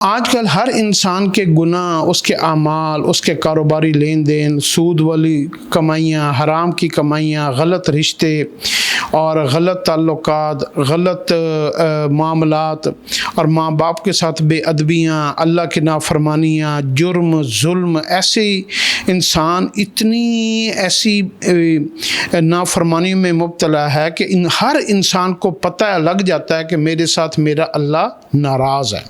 آج کل ہر انسان کے گناہ، اس کے اعمال، اس کے کاروباری لین دین، سود والی کمائیاں، حرام کی کمائیاں، غلط رشتے اور غلط تعلقات، غلط معاملات اور ماں باپ کے ساتھ بے ادبیاں، اللہ کی نافرمانیاں، جرم، ظلم، ایسے انسان اتنی ایسی نافرمانی میں مبتلا ہے کہ ہر انسان کو پتہ لگ جاتا ہے کہ میرے ساتھ میرا اللہ ناراض ہے۔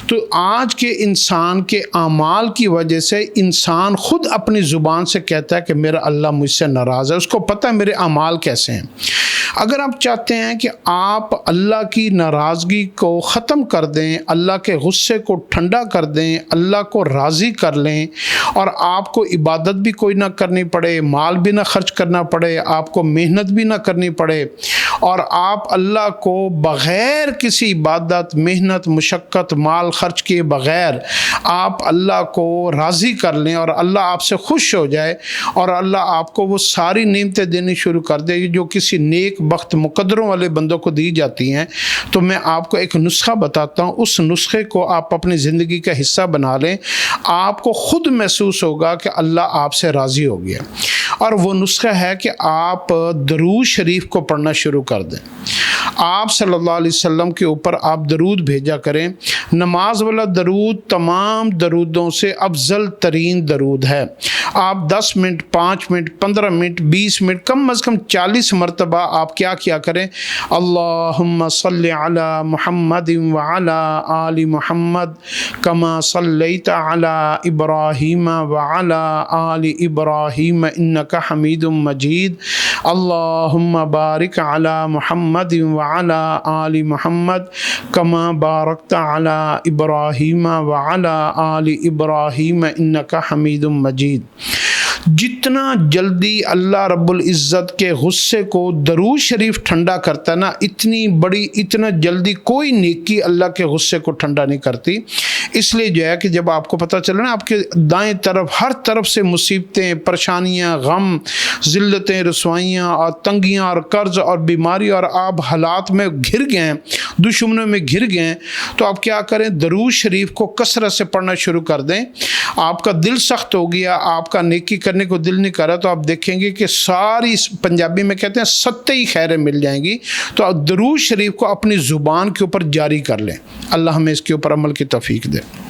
تو آج کے انسان کے اعمال کی وجہ سے انسان خود اپنی زبان سے کہتا ہے کہ میرا اللہ مجھ سے ناراض ہے، اس کو پتہ ہے میرے اعمال کیسے ہیں۔ اگر آپ چاہتے ہیں کہ آپ اللہ کی ناراضگی کو ختم کر دیں، اللہ کے غصے کو ٹھنڈا کر دیں، اللہ کو راضی کر لیں اور آپ کو عبادت بھی کوئی نہ کرنی پڑے، مال بھی نہ خرچ کرنا پڑے، آپ کو محنت بھی نہ کرنی پڑے اور آپ اللہ کو بغیر کسی عبادت، محنت، مشقت، مال خرچ کیے بغیر آپ اللہ کو راضی کر لیں اور اللہ آپ سے خوش ہو جائے اور اللہ آپ کو وہ ساری نعمتیں دینی شروع کر دے جو کسی نیک بخت مقدروں والے بندوں کو دی جاتی ہیں، تو میں آپ کو ایک نسخہ بتاتا ہوں۔ اس نسخے کو آپ اپنی زندگی کا حصہ بنا لیں، آپ کو خود محسوس ہوگا کہ اللہ آپ سے راضی ہو گیا۔ اور وہ نسخہ ہے کہ آپ درود شریف کو پڑھنا شروع کر دیں۔ آپ صلی اللہ علیہ وسلم کے اوپر آپ درود بھیجا کریں۔ نماز والا درود تمام درودوں سے افضل ترین درود ہے۔ آپ 10 منٹ، 5 منٹ، 15 منٹ، 20 منٹ، کم از کم 40 مرتبہ آپ کیا کریں، اللہم صلی علی محمد وعلی آل محمد کما صلیت علی ابراہیم وعلی آل ابراہیم انک حمید مجید، اللہم بارک علی محمد وعلی آل محمد کما بارکت علی ابراہیم وعلی آل ابراہیم انک حمید مجید۔ جتنا جلدی اللہ رب العزت کے غصے کو درود شریف ٹھنڈا کرتا ہے نا، اتنا جلدی کوئی نیکی اللہ کے غصے کو ٹھنڈا نہیں کرتی۔ اس لیے جو ہے کہ جب آپ کو پتہ چلے نا آپ کے دائیں طرف ہر طرف سے مصیبتیں، پریشانیاں، غم، ذلتیں، رسوائیاں اور تنگیاں اور قرض اور بیماری اور آپ حالات میں گھر گئے، دشمنوں میں گھر گئے، تو آپ کیا کریں، درود شریف کو کثرت سے پڑھنا شروع کر دیں۔ آپ کا دل سخت ہو گیا، آپ کا نیکی کرنے کو دل نہیں کر رہا، تو آپ دیکھیں گے کہ ساری، پنجابی میں کہتے ہیں، ستے ہی خیریں مل جائیں گی۔ تو آپ درود شریف کو اپنی زبان کے اوپر جاری کر لیں۔ اللہ ہمیں اس کے اوپر عمل کی توفیق دے۔